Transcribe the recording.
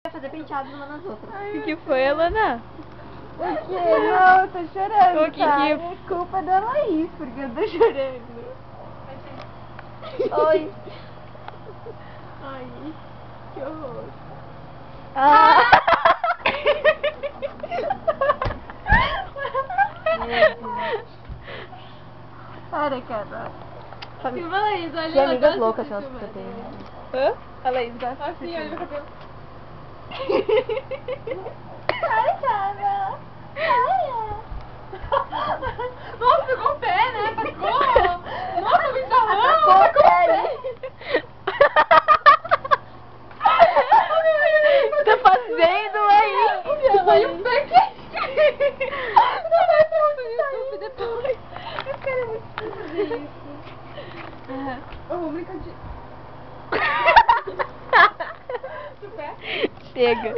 vai fazer penteado uma nas outras. O que foi, Alana? O quê? Não, eu tô chorando, O que tá? que- É culpa da Laís, porque eu tô chorando. Oi. Ai, que horror. Ah! Para, cara. Silva Laís, olha. Que amigas ela loucas gosta são as de que eu tenho. Hã? A Laís gosta de Assim, olha meu cabelo. Para, cara. Nossa, pegou o pé, né? Tacou. Nossa, me entalou. Tacou o pé. O que tá fazendo aí? Foi um pé que... Não vai ser muito YouTube depois. Eu quero muito fazer isso. Vamos brincar de... Chega.